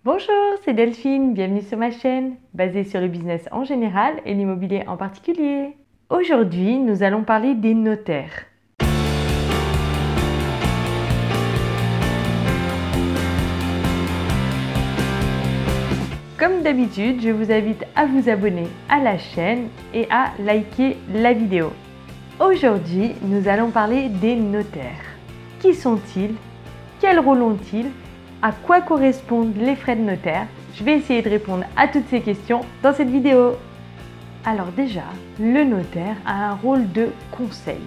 Bonjour, c'est Delphine, bienvenue sur ma chaîne, basée sur le business en général et l'immobilier en particulier. Aujourd'hui, nous allons parler des notaires. Comme d'habitude, je vous invite à vous abonner à la chaîne et à liker la vidéo. Aujourd'hui, nous allons parler des notaires. Qui sont-ils? Quel rôle ont-ils? À quoi correspondent les frais de notaire? Je vais essayer de répondre à toutes ces questions dans cette vidéo. Alors déjà, le notaire a un rôle de conseil.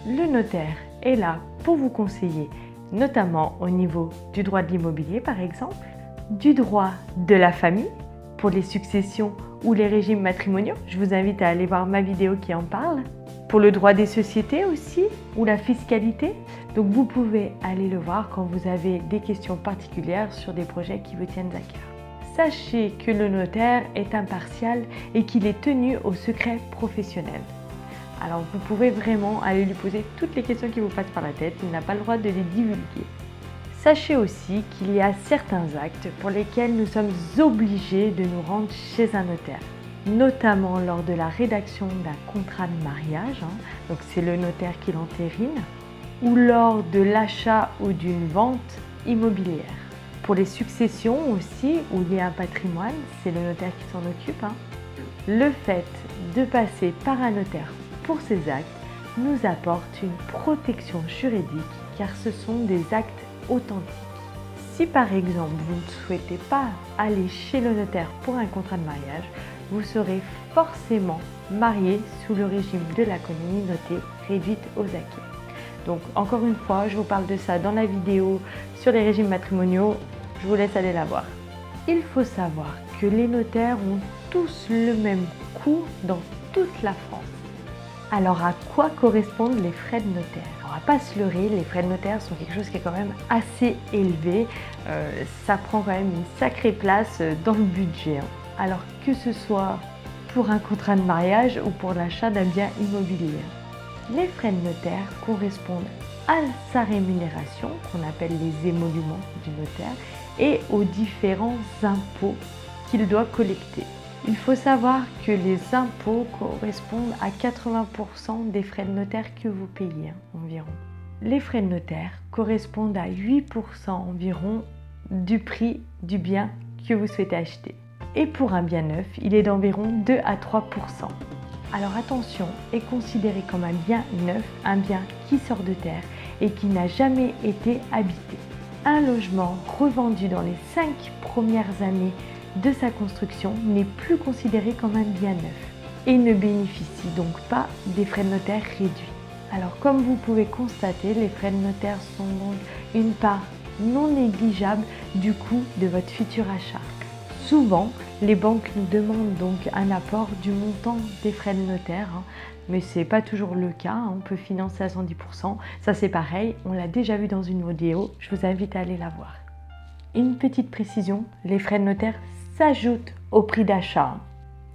Le notaire est là pour vous conseiller, notamment au niveau du droit de l'immobilier par exemple, du droit de la famille, pour les successions ou les régimes matrimoniaux. Je vous invite à aller voir ma vidéo qui en parle. Pour le droit des sociétés aussi, ou la fiscalité. Donc vous pouvez aller le voir quand vous avez des questions particulières sur des projets qui vous tiennent à cœur. Sachez que le notaire est impartial et qu'il est tenu au secret professionnel. Alors vous pouvez vraiment aller lui poser toutes les questions qui vous passent par la tête, il n'a pas le droit de les divulguer. Sachez aussi qu'il y a certains actes pour lesquels nous sommes obligés de nous rendre chez un notaire, notamment lors de la rédaction d'un contrat de mariage, donc c'est le notaire qui l'entérine, ou lors de l'achat ou d'une vente immobilière. Pour les successions aussi, où il y a un patrimoine, c'est le notaire qui s'en occupe. Le fait de passer par un notaire pour ces actes nous apporte une protection juridique car ce sont des actes authentiques. Si par exemple vous ne souhaitez pas aller chez le notaire pour un contrat de mariage, vous serez forcément marié sous le régime de la communauté réduite aux acquis. Donc encore une fois, je vous parle de ça dans la vidéo sur les régimes matrimoniaux, je vous laisse aller la voir. Il faut savoir que les notaires ont tous le même coût dans toute la France. Alors à quoi correspondent les frais de notaire? On va pas se leurrer, les frais de notaire sont quelque chose qui est quand même assez élevé, ça prend quand même une sacrée place dans le budget. Alors que ce soit pour un contrat de mariage ou pour l'achat d'un bien immobilier. Les frais de notaire correspondent à sa rémunération, qu'on appelle les émoluments du notaire, et aux différents impôts qu'il doit collecter. Il faut savoir que les impôts correspondent à 80% des frais de notaire que vous payez environ. Les frais de notaire correspondent à 8% environ du prix du bien que vous souhaitez acheter. Et pour un bien neuf, il est d'environ 2 à 3%. Alors attention, est considéré comme un bien neuf, un bien qui sort de terre et qui n'a jamais été habité. Un logement revendu dans les 5 premières années de sa construction n'est plus considéré comme un bien neuf et ne bénéficie donc pas des frais de notaire réduits. Alors comme vous pouvez constater, les frais de notaire sont donc une part non négligeable du coût de votre futur achat. Souvent, les banques nous demandent donc un apport du montant des frais de notaire, mais ce n'est pas toujours le cas, on peut financer à 110%. Ça c'est pareil, on l'a déjà vu dans une vidéo, je vous invite à aller la voir. Une petite précision, les frais de notaire s'ajoutent au prix d'achat.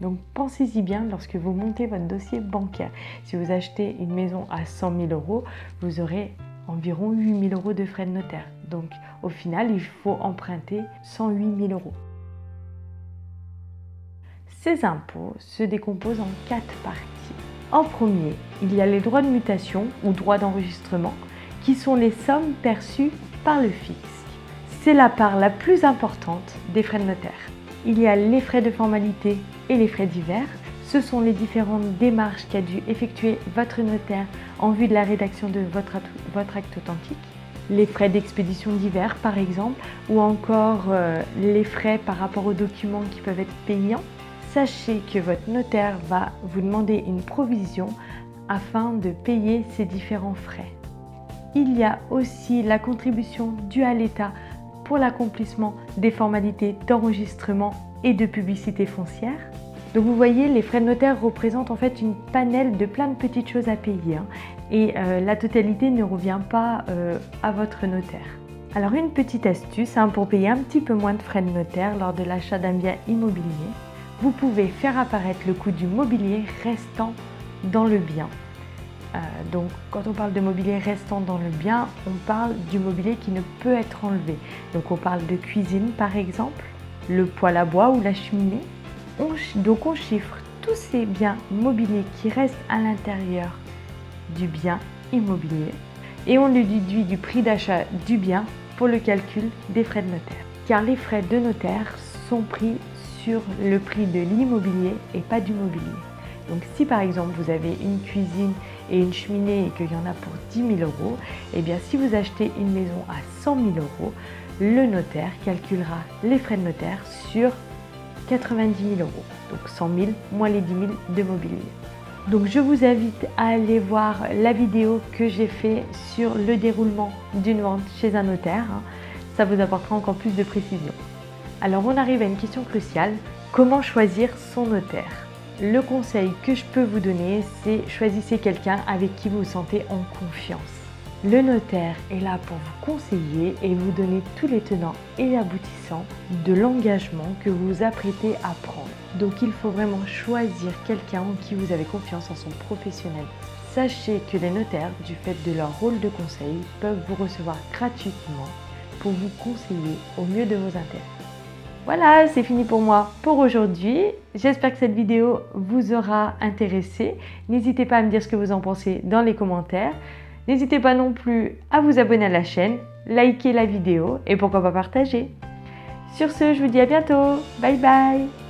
Donc pensez-y bien lorsque vous montez votre dossier bancaire. Si vous achetez une maison à 100 000 €, vous aurez environ 8 000 € de frais de notaire. Donc au final, il faut emprunter 108 000 €. Ces impôts se décomposent en 4 parties. En premier, il y a les droits de mutation ou droits d'enregistrement, qui sont les sommes perçues par le fisc. C'est la part la plus importante des frais de notaire. Il y a les frais de formalité et les frais divers. Ce sont les différentes démarches qu'a dû effectuer votre notaire en vue de la rédaction de votre acte authentique. Les frais d'expédition divers par exemple, ou encore les frais par rapport aux documents qui peuvent être payants. Sachez que votre notaire va vous demander une provision afin de payer ces différents frais. Il y a aussi la contribution due à l'État pour l'accomplissement des formalités d'enregistrement et de publicité foncière. Donc vous voyez, les frais de notaire représentent en fait une panelle de plein de petites choses à payer et la totalité ne revient pas à votre notaire. Alors une petite astuce pour payer un petit peu moins de frais de notaire lors de l'achat d'un bien immobilier, vous pouvez faire apparaître le coût du mobilier restant dans le bien. Donc quand on parle de mobilier restant dans le bien, on parle du mobilier qui ne peut être enlevé. Donc on parle de cuisine par exemple, le poêle à bois ou la cheminée. Donc on chiffre tous ces biens mobiliers qui restent à l'intérieur du bien immobilier et on le déduit du prix d'achat du bien pour le calcul des frais de notaire. Car les frais de notaire sont pris sur le prix de l'immobilier et pas du mobilier. Donc si par exemple vous avez une cuisine et une cheminée et qu'il y en a pour 10 000 euros, et bien si vous achetez une maison à 100 000 euros, le notaire calculera les frais de notaire sur 90 000 euros. Donc 100 000 moins les 10 000 de mobilier. Donc je vous invite à aller voir la vidéo que j'ai fait sur le déroulement d'une vente chez un notaire. Ça vous apportera encore plus de précision. Alors on arrive à une question cruciale, comment choisir son notaire? Le conseil que je peux vous donner, c'est choisissez quelqu'un avec qui vous vous sentez en confiance. Le notaire est là pour vous conseiller et vous donner tous les tenants et aboutissants de l'engagement que vous vous apprêtez à prendre. Donc il faut vraiment choisir quelqu'un en qui vous avez confiance en son professionnel. Sachez que les notaires, du fait de leur rôle de conseil, peuvent vous recevoir gratuitement pour vous conseiller au mieux de vos intérêts. Voilà, c'est fini pour moi pour aujourd'hui. J'espère que cette vidéo vous aura intéressé. N'hésitez pas à me dire ce que vous en pensez dans les commentaires. N'hésitez pas non plus à vous abonner à la chaîne, liker la vidéo et pourquoi pas partager. Sur ce, je vous dis à bientôt. Bye bye.